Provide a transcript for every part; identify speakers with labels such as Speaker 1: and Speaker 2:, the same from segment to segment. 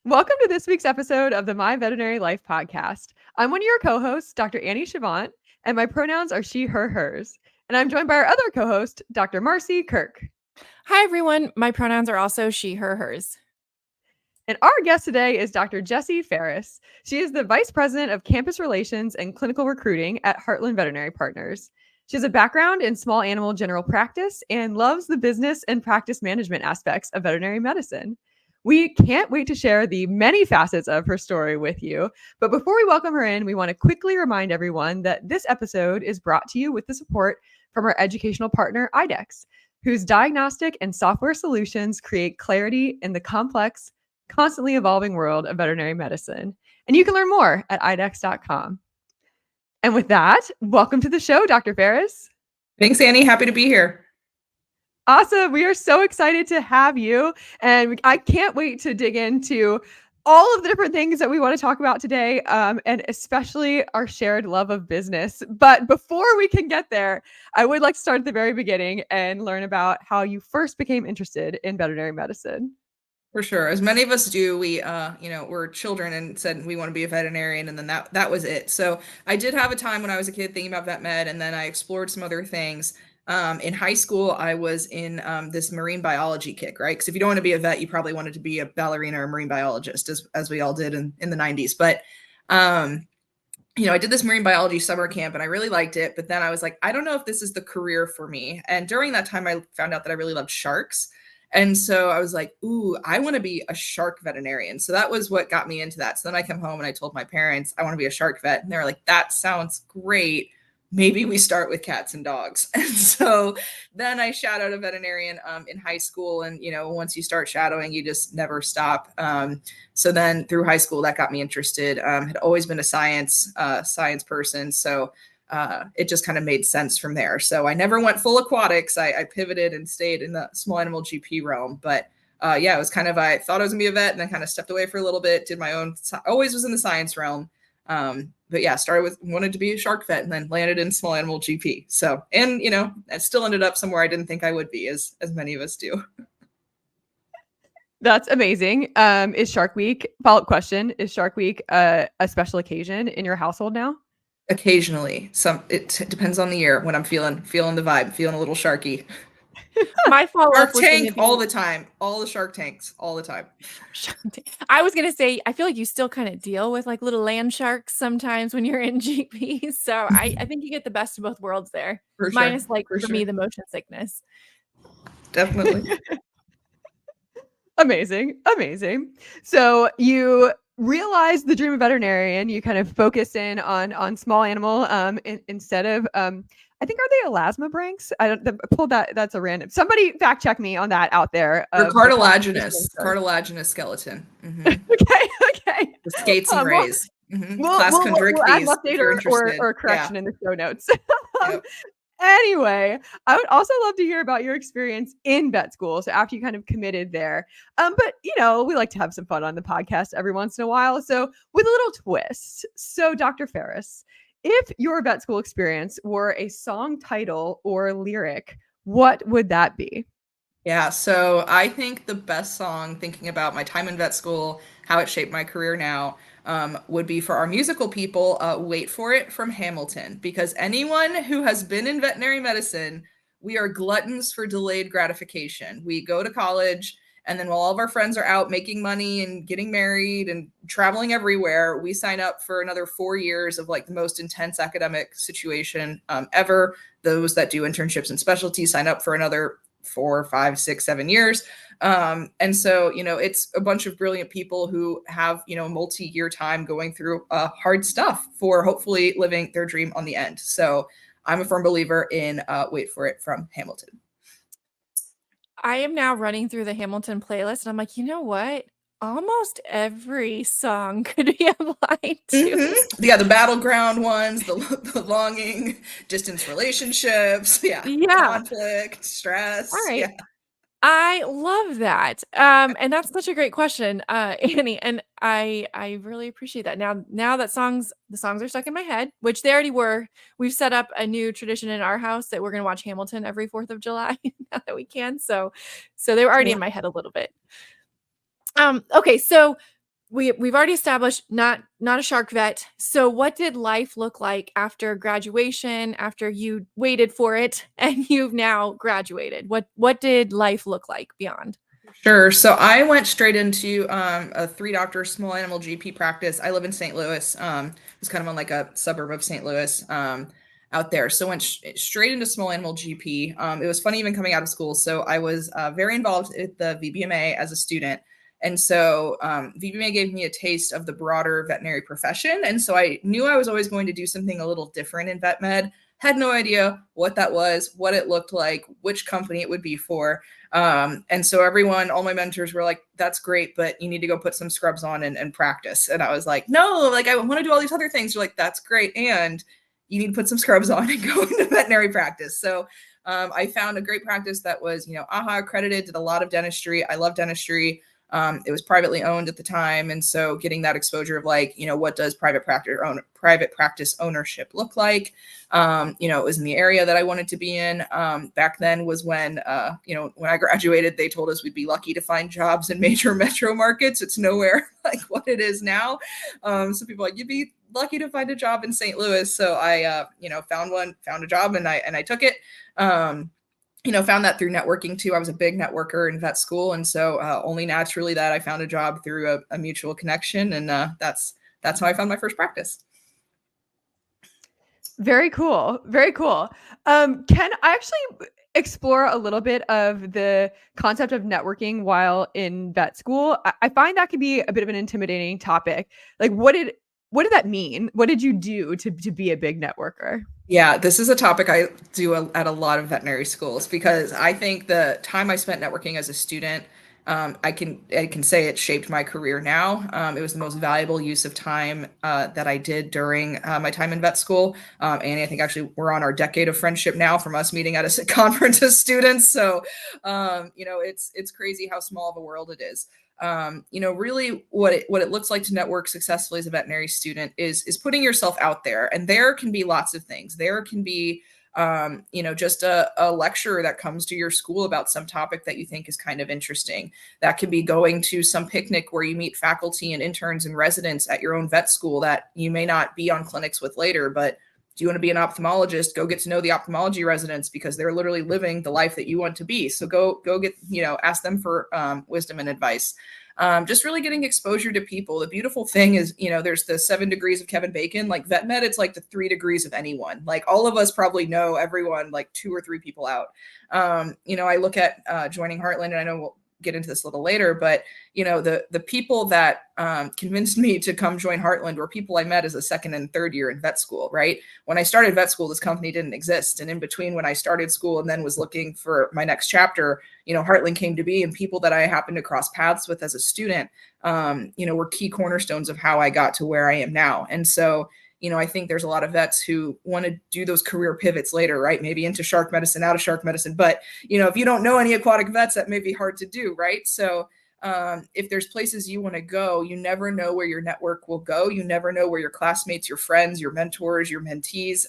Speaker 1: Welcome to this week's episode of the My Veterinary Life Podcast. I'm one of your co-hosts, Dr. Annie Chavant, and my pronouns are she, her, hers. And I'm joined by our other co-host, Dr. Marcy Kirk.
Speaker 2: Hi, everyone. My pronouns are also she, her, hers.
Speaker 1: And our guest today is Dr. Jessi Farris. She is the Vice President of Campus Relations and Clinical Recruiting at Heartland Veterinary Partners. She has a background in small animal general practice and loves the business and practice management aspects of veterinary medicine. We can't wait to share the many facets of her story with you. But before we welcome her in, we want to quickly remind everyone that this episode is brought to you with the support from our educational partner, IDEXX, whose diagnostic and software solutions create clarity in the complex, constantly evolving world of veterinary medicine. And you can learn more at IDEXX.com. And with that, welcome to the show, Dr. Farris.
Speaker 3: Thanks, Annie. Happy to be here.
Speaker 1: Awesome. We are so excited to have you. And I can't wait to dig into all of the different things that we want to talk about today, and especially our shared love of business. But before we can get there, I would like to start at the very beginning and learn about how you first became interested in veterinary medicine.
Speaker 3: For sure. As many of us do, we, were children and said we want to be a veterinarian, and then that was it. So I did have a time when I was a kid thinking about vet med, and then I explored some other things. In high school, I was in this marine biology kick, right? Because if you don't want to be a vet, you probably wanted to be a ballerina or a marine biologist, as we all did in the 90s. But, I did this marine biology summer camp, and I really liked it. But then I was like, I don't know if this is the career for me. And during that time, I found out that I really loved sharks. And so I was like, ooh, I want to be a shark veterinarian. So that was what got me into that. So then I come home and I told my parents, I want to be a shark vet. And they were like, that sounds great. Maybe we start with cats and dogs. And so then I shadowed a veterinarian in high school. And, once you start shadowing, you just never stop. So then through high school, that got me interested. Had always been a science person. So it just kind of made sense from there. So I never went full aquatics. I pivoted and stayed in the small animal GP realm. But it was kind of, I thought I was gonna be a vet and then kind of stepped away for a little bit, did my own, always was in the science realm. Started with, wanted to be a shark vet and then landed in small animal GP. So, and, I still ended up somewhere I didn't think I would be, as many of us do.
Speaker 1: That's amazing. Is Shark Week, follow-up question, is Shark Week a special occasion in your household now?
Speaker 3: Occasionally. It depends on the year when I'm feeling the vibe, feeling a little sharky.
Speaker 2: My follow-up
Speaker 3: Shark Tank all the time. All the Shark Tanks all the time.
Speaker 2: I was gonna say, I feel like you still kind of deal with like little land sharks sometimes when you're in GP. So I think you get the best of both worlds there.
Speaker 3: For
Speaker 2: Minus
Speaker 3: sure.
Speaker 2: for me, the motion sickness.
Speaker 3: Definitely.
Speaker 1: Amazing. So you realize the dream of veterinarian, you kind of focus in on small animal instead of I think, are they elasmobranchs? I don't pull that. That's a random. Somebody fact check me on that out there.
Speaker 3: They're cartilaginous skeleton. Mm-hmm.
Speaker 1: Okay.
Speaker 3: The skates and rays.
Speaker 1: Mm-hmm. We'll add an update or correction in the show notes. Yep. Anyway, I would also love to hear about your experience in vet school. So after you kind of committed there, but we like to have some fun on the podcast every once in a while. So with a little twist. So Dr. Farris, if your vet school experience were a song title or lyric, what would that be?
Speaker 3: Yeah, so I think the best song, thinking about my time in vet school, how it shaped my career now, would be for our musical people, Wait For It from Hamilton. Because anyone who has been in veterinary medicine, we are gluttons for delayed gratification. We go to college, and then while all of our friends are out making money and getting married and traveling everywhere, we sign up for another 4 years of like the most intense academic situation ever. Those that do internships and specialties sign up for another 4, 5, 6, 7 years. And so, it's a bunch of brilliant people who have, multi-year time going through hard stuff for hopefully living their dream on the end. So I'm a firm believer in Wait For It from Hamilton.
Speaker 2: I am now running through the Hamilton playlist and I'm like, you know what? Almost every song could be applied to.
Speaker 3: Mm-hmm. Yeah, the battleground ones, the longing, distance relationships, conflict, stress.
Speaker 2: All right.
Speaker 3: Yeah.
Speaker 2: I love that. And that's such a great question, Annie. And I really appreciate that. Now that the songs are stuck in my head, which they already were. We've set up a new tradition in our house that we're going to watch Hamilton every 4th of July now that we can. So they were already in my head a little bit. Okay. So we've already established not a shark vet. So what did life look like after graduation, after you waited for it and you've now graduated? What did life look like beyond?
Speaker 3: Sure. So I went straight into a 3 doctor small animal GP practice. I live in St. Louis. It's kind of on like a suburb of St. Louis out there. So went straight into small animal GP. It was funny even coming out of school. So I was very involved with the VBMA as a student. And so VBMA gave me a taste of the broader veterinary profession. And so I knew I was always going to do something a little different in vet med. Had no idea what that was, what it looked like, which company it would be for. And so all my mentors were like, that's great, but you need to go put some scrubs on and practice. And I was like, no, like I want to do all these other things. They're like, that's great. And you need to put some scrubs on and go into veterinary practice. So I found a great practice that was, AHA accredited, did a lot of dentistry. I love dentistry. It was privately owned at the time. And so getting that exposure of like, what does private practice ownership look like? It was in the area that I wanted to be in. Back then was when I graduated, they told us we'd be lucky to find jobs in major metro markets. It's nowhere like what it is now. So people are like, you'd be lucky to find a job in St. Louis. So I, found a job and I took it. Found that through networking too. I was a big networker in vet school. And so only naturally that I found a job through a mutual connection. And that's how I found my first practice.
Speaker 1: Very cool. Very cool. Can I actually explore a little bit of the concept of networking while in vet school? I find that could be a bit of an intimidating topic. Like, what did that mean? What did you do to be a big networker?
Speaker 3: Yeah, this is a topic I do at a lot of veterinary schools because I think the time I spent networking as a student, I can say it shaped my career now. It was the most valuable use of time that I did during my time in vet school. And I think actually we're on our decade of friendship now from us meeting at a conference as students. So, it's crazy how small of a world it is. Really what it looks like to network successfully as a veterinary student is putting yourself out there. And there can be lots of things. There can be, just a lecture that comes to your school about some topic that you think is kind of interesting. That could be going to some picnic where you meet faculty and interns and residents at your own vet school that you may not be on clinics with later, but do you want to be an ophthalmologist? Go get to know the ophthalmology residents because they're literally living the life that you want to be. So go get, ask them for wisdom and advice. Just really getting exposure to people. The beautiful thing is, there's the 7 degrees of Kevin Bacon, like vet med, it's like the 3 degrees of anyone. Like all of us probably know everyone, like 2 or 3 people out. I look at joining Heartland, and I know we'll get into this a little later, but the people that convinced me to come join Heartland were people I met as a 2nd and 3rd year in vet school, right? When I started vet school, this company didn't exist. And in between when I started school and then was looking for my next chapter, Heartland came to be, and people that I happened to cross paths with as a student, were key cornerstones of how I got to where I am now. And so, I think there's a lot of vets who want to do those career pivots later, right? Maybe into shark medicine, out of shark medicine. But, if you don't know any aquatic vets, that may be hard to do, right? So if there's places you want to go, you never know where your network will go. You never know where your classmates, your friends, your mentors, your mentees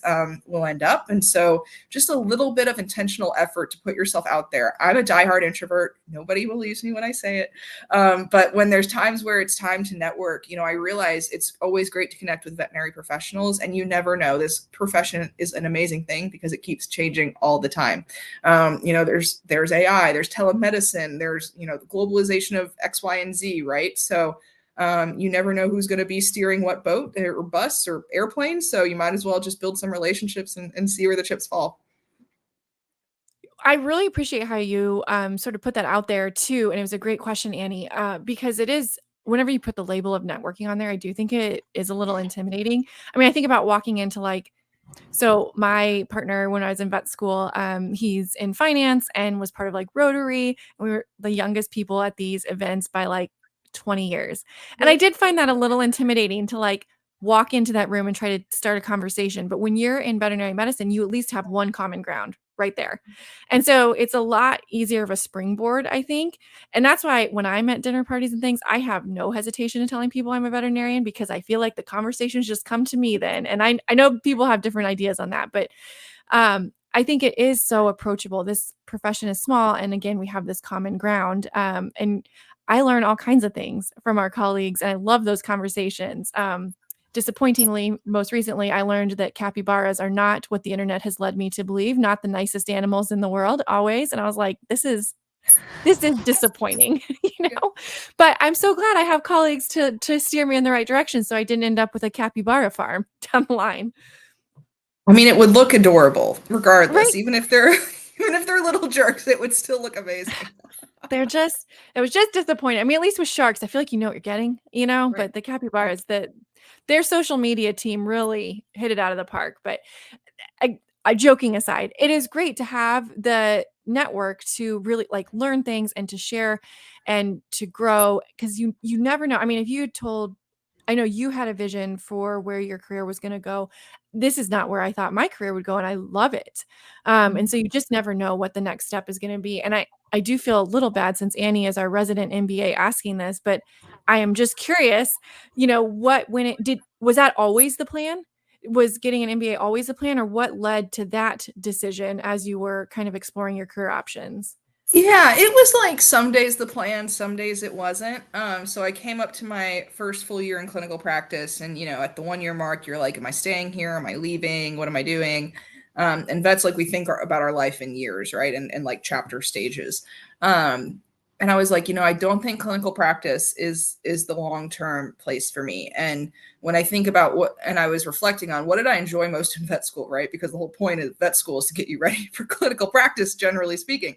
Speaker 3: will end up. And so just a little bit of intentional effort to put yourself out there. I'm a diehard introvert. Nobody believes me when I say it. But when there's times where it's time to network, I realize it's always great to connect with veterinary professionals, and you never know. This profession is an amazing thing because it keeps changing all the time. There's AI, there's telemedicine, there's, the globalization of X, Y, and Z, right? So you never know who's going to be steering what boat or bus or airplane. So you might as well just build some relationships and see where the chips fall.
Speaker 2: I really appreciate how you sort of put that out there too. And it was a great question, Annie, because it is, whenever you put the label of networking on there, I do think it is a little intimidating. I mean, I think about walking into so my partner, when I was in vet school, he's in finance and was part of Rotary. And we were the youngest people at these events by 20 years. And I did find that a little intimidating to walk into that room and try to start a conversation. But when you're in veterinary medicine, you at least have one common ground right there. And so it's a lot easier of a springboard, I think. And that's why when I'm at dinner parties and things, I have no hesitation in telling people I'm a veterinarian, because I feel like the conversations just come to me then. And I know people have different ideas on that, but I think it is so approachable. This profession is small. And again, we have this common ground. And I learn all kinds of things from our colleagues, and I love those conversations. Disappointingly, most recently, I learned that capybaras are not what the internet has led me to believe, not the nicest animals in the world always. And I was like, this is disappointing, but I'm so glad I have colleagues to steer me in the right direction, so I didn't end up with a capybara farm down the line.
Speaker 3: I mean, it would look adorable regardless,
Speaker 2: Right.
Speaker 3: even if they're little jerks, it would still look amazing.
Speaker 2: It was just disappointing. I mean, at least with sharks, I feel like you know what you're getting,
Speaker 3: Right.
Speaker 2: but the capybaras, their social media team really hit it out of the park. But I joking aside, it is great to have the network to really like learn things and to share and to grow, because you never know. I mean, if you had told, I know you had a vision for where your career was going to go. This is not where I thought my career would go, and I love it. And so you just never know what the next step is going to be. And I do feel a little bad, since Annie is our resident MBA, asking this, but I am just curious, was that always the plan? Was getting an MBA always the plan, or what led to that decision as you were kind of exploring your career options?
Speaker 3: Yeah, it was like some days the plan, some days it wasn't. So I came up to my first full year in clinical practice, and at the 1 year mark, you're like, am I staying here? Am I leaving? What am I doing? And vets, like, we think about our life in years, right? And like chapter stages. And I was like, I don't think clinical practice is the long-term place for me. And when I think about and I was reflecting on what did I enjoy most in vet school, right? Because the whole point of vet school is to get you ready for clinical practice, generally speaking.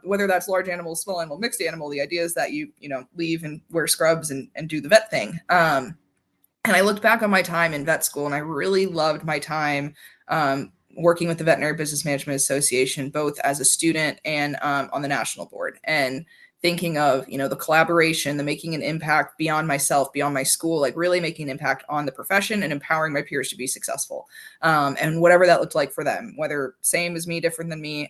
Speaker 3: Whether that's large animal, small animal, mixed animal, the idea is that you leave and wear scrubs and do the vet thing. And I looked back on my time in vet school, and I really loved my time working with the Veterinary Business Management Association, both as a student and on the national board, and thinking of, the collaboration, the making an impact beyond myself, beyond my school, like really making an impact on the profession and empowering my peers to be successful. And whatever that looked like for them, whether same as me, different than me,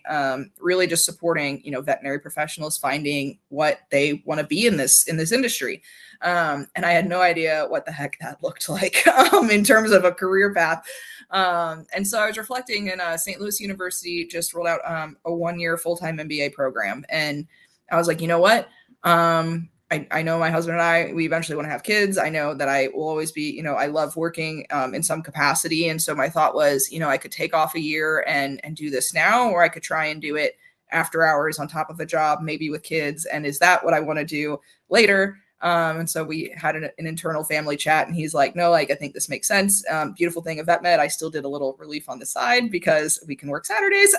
Speaker 3: really just supporting, veterinary professionals finding what they want to be in this industry. And I had no idea what the heck that looked like in terms of a career path. And so I was reflecting, and St. Louis University just rolled out a 1 year full-time MBA program. And I was like, you know what? I know my husband and we eventually want to have kids. I know that I will always be, I love working in some capacity. And so my thought was, I could take off a year and do this now, or I could try and do it after hours on top of a job, maybe with kids. And is that what I want to do later? And so we had an internal family chat, and he's like, no, like, I think this makes sense. Beautiful thing of vet med, I still did a little relief on the side because we can work Saturdays.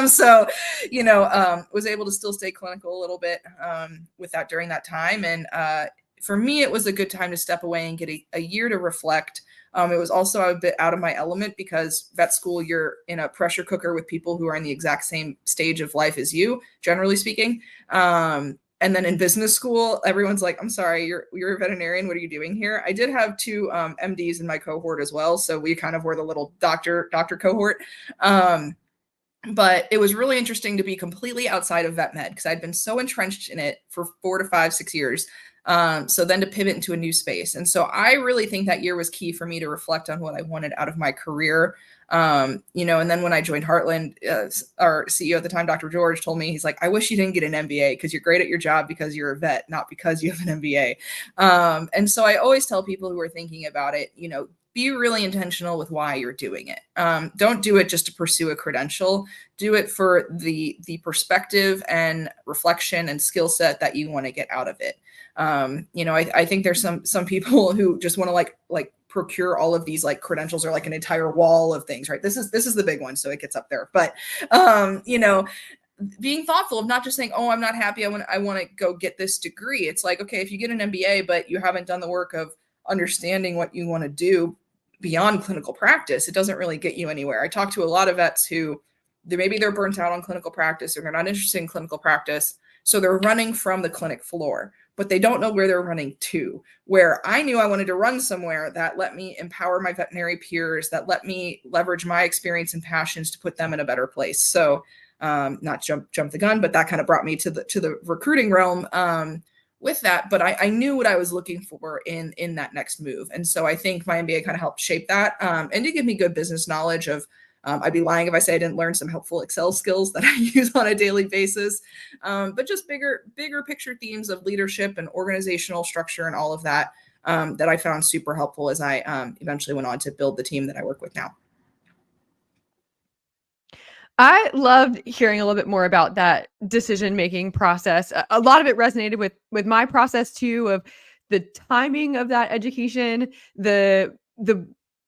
Speaker 3: So, was able to still stay clinical a little bit with that during that time. And for me, it was a good time to step away and get a year to reflect. It was also a bit out of my element because vet school, you're in a pressure cooker with people who are in the exact same stage of life as you, generally speaking. And then in business school, everyone's like, I'm sorry, you're a veterinarian. What are you doing here? I did have two MDs in my cohort as well. So we kind of were the little doctor cohort. But it was really interesting to be completely outside of vet med because I'd been so entrenched in it for 4 to 5, 6 years. So then to pivot into a new space. And so I really think that year was key for me to reflect on what I wanted out of my career. And then when I joined Heartland, our CEO at the time, Dr. George, told me, he's like, I wish you didn't get an MBA because you're great at your job because you're a vet, not because you have an MBA. And so I always tell people who are thinking about it, be really intentional with why you're doing it. Don't do it just to pursue a credential. Do it for the perspective and reflection and skill set that you want to get out of it. I think there's some people who just want to like procure all of these like credentials or like an entire wall of things, right? This is the big one, so it gets up there. But being thoughtful of not just saying, oh, I'm not happy, I want to go get this degree. It's like, okay, if you get an MBA but you haven't done the work of understanding what you want to do beyond clinical practice, it doesn't really get you anywhere. I talk to a lot of vets who maybe they're burnt out on clinical practice or they're not interested in clinical practice, so they're running from the clinic floor, but they don't know where they're running to. Where I knew I wanted to run somewhere that let me empower my veterinary peers, that let me leverage my experience and passions to put them in a better place. So not jump the gun, but that kind of brought me to the recruiting realm with that. But I knew what I was looking for in that next move. And so I think my MBA kind of helped shape that and to give me good business knowledge of I'd be lying if I say I didn't learn some helpful Excel skills that I use on a daily basis. But just bigger picture themes of leadership and organizational structure and all of that, that I found super helpful as I eventually went on to build the team that I work with now.
Speaker 1: I loved hearing a little bit more about that decision-making process. A lot of it resonated with my process too, of the timing of that education, the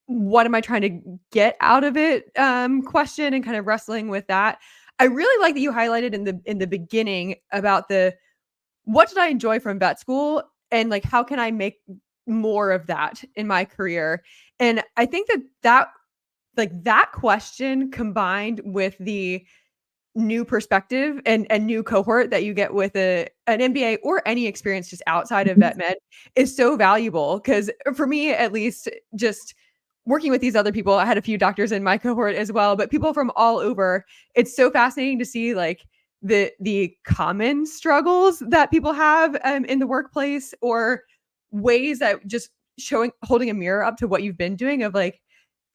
Speaker 1: what am I trying to get out of it question, and kind of wrestling with that. I really like that you highlighted in the beginning about the what did I enjoy from vet school, and like how can I make more of that in my career. And I think that like that question combined with the new perspective and new cohort that you get with an MBA or any experience just outside of vet med is so valuable. Because for me, at least, just working with these other people, I had a few doctors in my cohort as well, but people from all over. It's so fascinating to see like the common struggles that people have in the workplace, or ways that just holding a mirror up to what you've been doing, of like,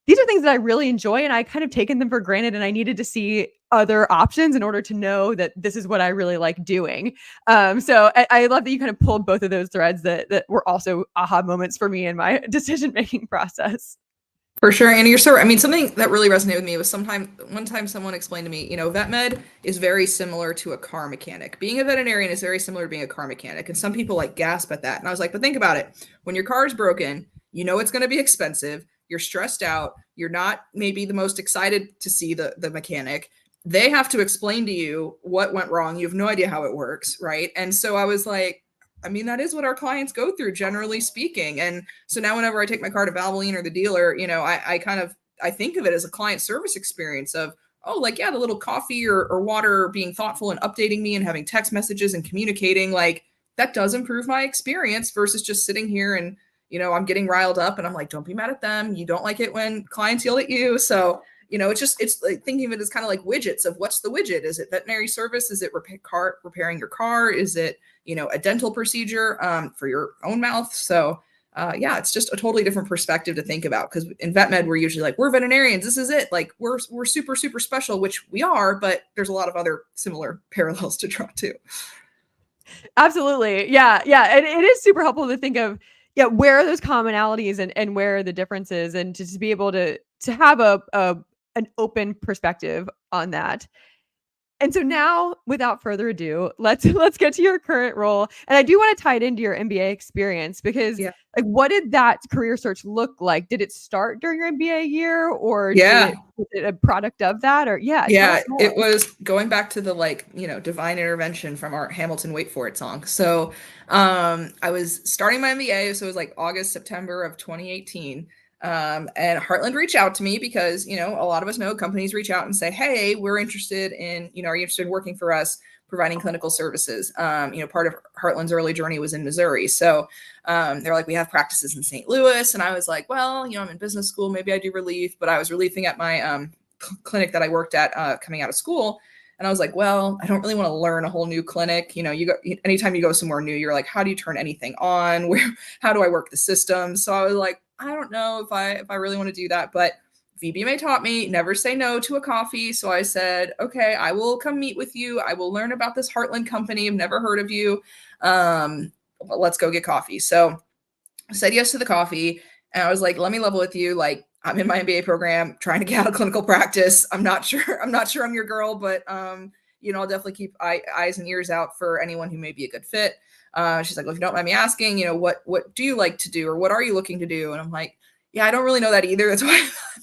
Speaker 1: these are things that I really enjoy and I kind of taken them for granted, and I needed to see other options in order to know that this is what I really like doing. So I love that you kind of pulled both of those threads that were also aha moments for me in my decision-making process.
Speaker 3: For sure. And you're so, I mean, something that really resonated with me was one time someone explained to me, vet med is very similar to a car mechanic. Being a veterinarian is very similar to being a car mechanic. And some people like gasp at that. And I was like, but think about it. When your car is broken, it's going to be expensive. You're stressed out. You're not maybe the most excited to see the mechanic. They have to explain to you what went wrong. You have no idea how it works. Right. And so I was like, I mean, that is what our clients go through, generally speaking. And so now whenever I take my car to Valvoline or the dealer, I think of it as a client service experience of, oh, like, yeah, the little coffee or water being thoughtful and updating me and having text messages and communicating, like, that does improve my experience versus just sitting here and, I'm getting riled up and I'm like, don't be mad at them. You don't like it when clients yell at you. So, it's like thinking of it as kind of like widgets of what's the widget? Is it veterinary service? Is it repairing your car? Is it, a dental procedure for your own mouth? So yeah, it's just a totally different perspective to think about, because in vet med, we're usually like, we're veterinarians. This is it. Like we're super, super special, which we are, but there's a lot of other similar parallels to draw too.
Speaker 1: Absolutely. Yeah. Yeah. And it is super helpful to think of, where are those commonalities and where are the differences, and to just be able to have an open perspective on that. And so now, without further ado, let's get to your current role. And I do want to tie it into your MBA experience, because like, what did that career search look like? Did it start during your MBA year, or was it a product of that? Or
Speaker 3: it was going back to the divine intervention from our Hamilton Wait For It song. So I was starting my MBA, so it was like August, September of 2018. And Heartland reached out to me because, a lot of us know companies reach out and say, hey, we're interested in, are you interested in working for us, providing clinical services? Part of Heartland's early journey was in Missouri. So they're like, we have practices in St. Louis. And I was like, well, I'm in business school. Maybe I do relief, but I was relieving at my clinic that I worked at coming out of school. And I was like, well, I don't really want to learn a whole new clinic. Anytime you go somewhere new, you're like, how do you turn anything on? How do I work the system? So I was like, I don't know if I really want to do that, but VBMA taught me never say no to a coffee. So I said, okay, I will come meet with you. I will learn about this Heartland company. I've never heard of you. But let's go get coffee. So I said yes to the coffee. And I was like, let me level with you. Like, I'm in my MBA program trying to get out of clinical practice. I'm not sure I'm your girl, but I'll definitely keep eyes and ears out for anyone who may be a good fit. She's like, well, if you don't mind me asking, what do you like to do, or what are you looking to do? And I'm like, yeah, I don't really know that either. That's why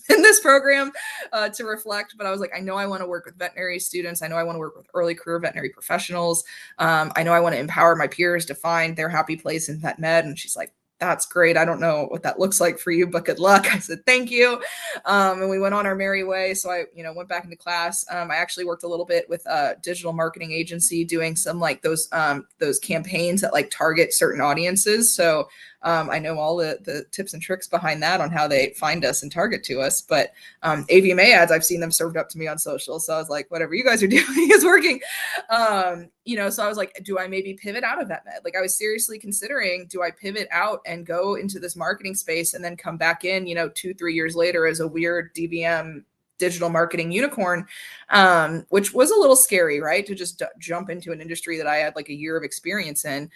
Speaker 3: I'm in this program to reflect. But I was like, I know I want to work with veterinary students. I know I want to work with early career veterinary professionals. I know I want to empower my peers to find their happy place in vet med. And she's like, that's great. I don't know what that looks like for you, but good luck. I said, thank you. And we went on our merry way. So I, went back into class. I actually worked a little bit with a digital marketing agency doing some like those campaigns that like target certain audiences. So I know all the tips and tricks behind that on how they find us and target to us. But AVMA ads, I've seen them served up to me on social. So I was like, whatever you guys are doing is working. So I was like, do I maybe pivot out of vet med? Like I was seriously considering, do I pivot out and go into this marketing space and then come back in, 2-3 years later as a weird DVM digital marketing unicorn, which was a little scary, right? To just jump into an industry that I had like a year of experience in.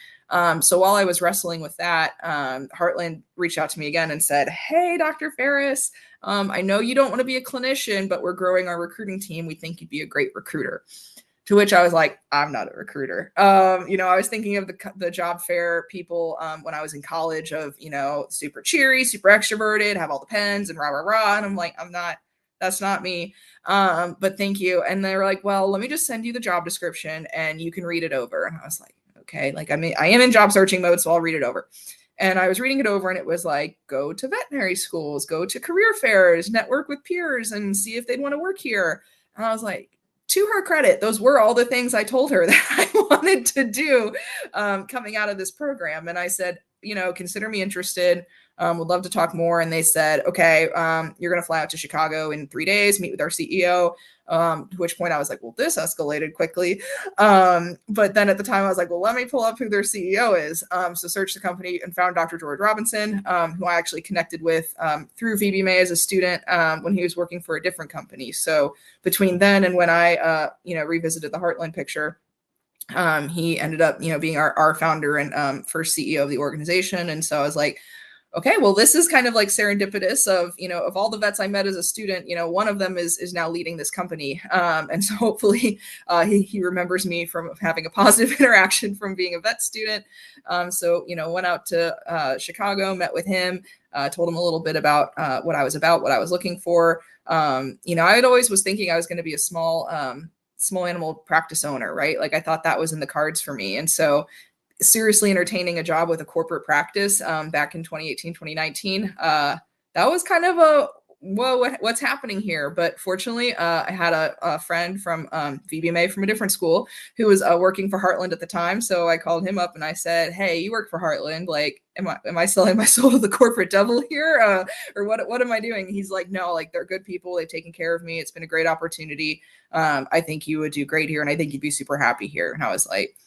Speaker 3: So while I was wrestling with that, Heartland reached out to me again and said, "Hey, Dr. Farris, I know you don't want to be a clinician, but we're growing our recruiting team. We think you'd be a great recruiter." To which I was like, I'm not a recruiter. I was thinking of the job fair people when I was in college of, super cheery, super extroverted, have all the pens and rah, rah, rah. And I'm like, that's not me. But thank you. And they were like, well, let me just send you the job description and you can read it over. And I was like, okay, like, I am in job searching mode, so I'll read it over. And I was reading it over and it was like, go to veterinary schools, go to career fairs, network with peers and see if they'd want to work here. And I was like, to her credit, those were all the things I told her that I wanted to do coming out of this program. And I said, consider me interested. Would love to talk more. And they said, okay, you're going to fly out to Chicago in 3 days, meet with our CEO. To which point I was like, well, this escalated quickly. But then at the time I was like, well, let me pull up who their CEO is. So searched the company and found Dr. George Robinson, who I actually connected with through VB as a student when he was working for a different company. So between then and when I, revisited the Heartland picture, he ended up, being our founder and first CEO of the organization. And so I was like, okay, well, this is kind of like serendipitous of, of all the vets I met as a student, one of them is now leading this company. And so hopefully he remembers me from having a positive interaction from being a vet student. So, went out to Chicago, met with him, told him a little bit about what I was looking for. I always was thinking I was going to be a small animal practice owner, right? Like I thought that was in the cards for me. And so seriously entertaining a job with a corporate practice back in 2018, 2019. That was kind of a, whoa, what's happening here? But fortunately, I had a friend from VBMA from a different school who was working for Heartland at the time. So I called him up and I said, hey, you work for Heartland. Like, am I selling my soul to the corporate devil here? Or what am I doing? He's like, no, like they're good people. They've taken care of me. It's been a great opportunity. I think you would do great here. And I think you'd be super happy here. And I was like,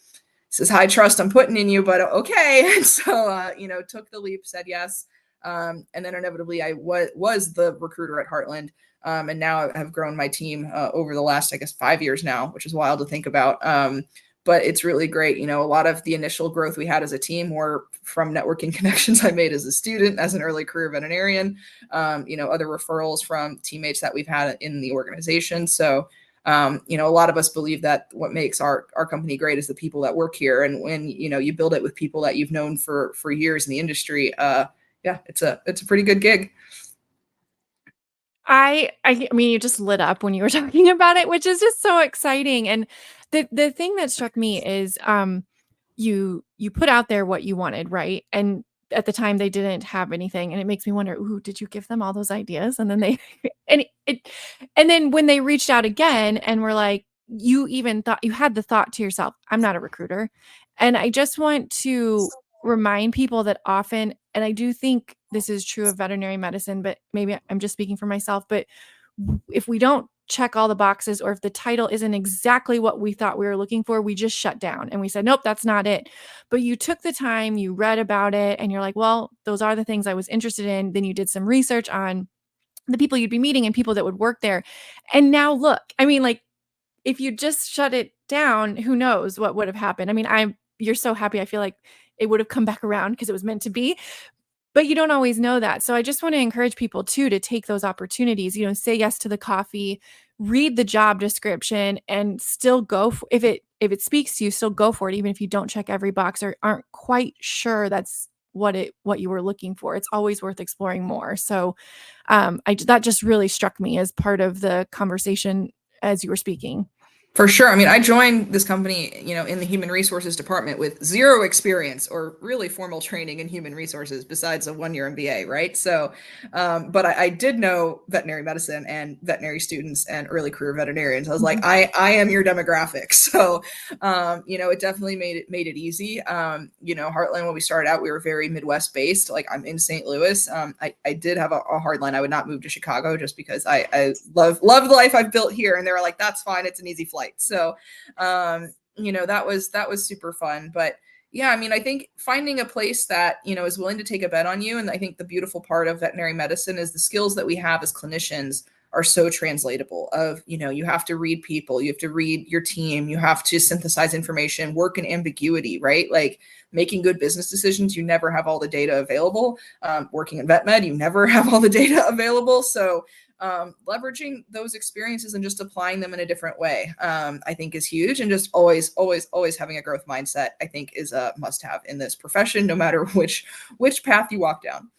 Speaker 3: this is high trust I'm putting in you, but okay. And so, took the leap, said yes. And then inevitably I was the recruiter at Heartland. And now I have grown my team over the last, 5 years now, which is wild to think about. But it's really great. A lot of the initial growth we had as a team were from networking connections I made as a student, as an early career veterinarian, other referrals from teammates that we've had in the organization. So, a lot of us believe that what makes our company great is the people that work here. And when, you build it with people that you've known for years in the industry, it's a pretty good gig.
Speaker 2: I mean, you just lit up when you were talking about it, which is just so exciting. And the thing that struck me is, you put out there what you wanted, right? And at the time they didn't have anything, and it makes me wonder, ooh, did you give them all those ideas? And then they, and then when they reached out again and were like, you even thought, you had the thought to yourself, I'm not a recruiter. And I just want to remind people that often, and I do think this is true of veterinary medicine, but maybe I'm just speaking for myself, but if we don't check all the boxes, or if the title isn't exactly what we thought we were looking for, we just shut down and we said, nope, that's not it. But you took the time, you read about it, and you're like, well, those are the things I was interested in. Then you did some research on the people you'd be meeting and people that would work there. And now look, I mean, like, if you just shut it down, who knows what would have happened? I mean, you're so happy. I feel like it would have come back around because it was meant to be. But you don't always know that. So I just want to encourage people too to take those opportunities, say yes to the coffee, read the job description, and still go for, if it speaks to you, still go for it, even if you don't check every box or aren't quite sure that's what you were looking for. It's always worth exploring more. So that just really struck me as part of the conversation as you were speaking.
Speaker 3: For sure. I mean, I joined this company, in the human resources department with zero experience or really formal training in human resources besides a 1-year MBA, right? So, but I did know veterinary medicine and veterinary students and early career veterinarians. I was like, I am your demographic. So, it definitely made it easy. Heartland, when we started out, we were very Midwest based. Like, I'm in St. Louis. I did have a hard line. I would not move to Chicago just because I love the life I've built here. And they were like, that's fine. It's an easy flight. So, that was super fun. But yeah, I mean, I think finding a place that, is willing to take a bet on you. And I think the beautiful part of veterinary medicine is the skills that we have as clinicians are so translatable of, you have to read people, you have to read your team, you have to synthesize information, work in ambiguity, right? Like making good business decisions, you never have all the data available. Working in vet med, you never have all the data available. So leveraging those experiences and just applying them in a different way, I think is huge. And just always having a growth mindset, I think is a must have in this profession, no matter which path you walk down.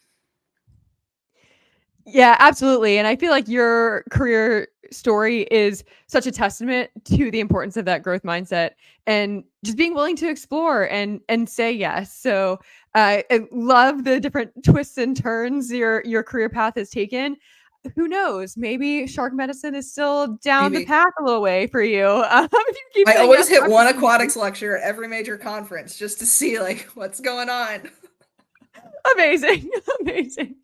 Speaker 1: Yeah, absolutely. And I feel like your career story is such a testament to the importance of that growth mindset and just being willing to explore and say yes. So I love the different twists and turns your career path has taken. Who knows? Maybe shark medicine is still down the path a little way for you. If you keep
Speaker 3: I
Speaker 1: saying
Speaker 3: always
Speaker 1: yes
Speaker 3: hit
Speaker 1: to
Speaker 3: one
Speaker 1: opportunities.
Speaker 3: aquatics lecture at every major conference just to see like what's going on.
Speaker 1: Amazing. Amazing.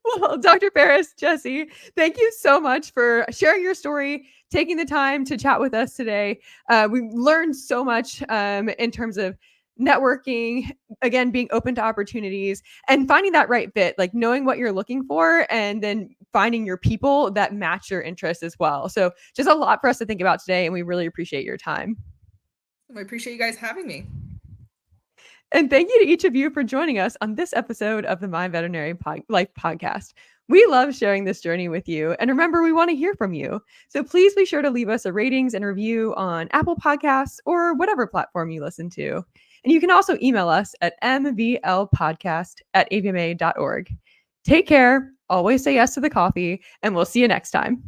Speaker 1: Well, Dr. Farris, Jessi, thank you so much for sharing your story, taking the time to chat with us today. We learned so much in terms of networking, again, being open to opportunities and finding that right fit, like knowing what you're looking for and then finding your people that match your interests as well. So just a lot for us to think about today, and we really appreciate your time.
Speaker 3: I appreciate you guys having me.
Speaker 1: And thank you to each of you for joining us on this episode of the My Veterinary Life Podcast. We love sharing this journey with you. And remember, we want to hear from you. So please be sure to leave us a ratings and review on Apple Podcasts or whatever platform you listen to. And you can also email us at mvlpodcast@avma.org. Take care, always say yes to the coffee, and we'll see you next time.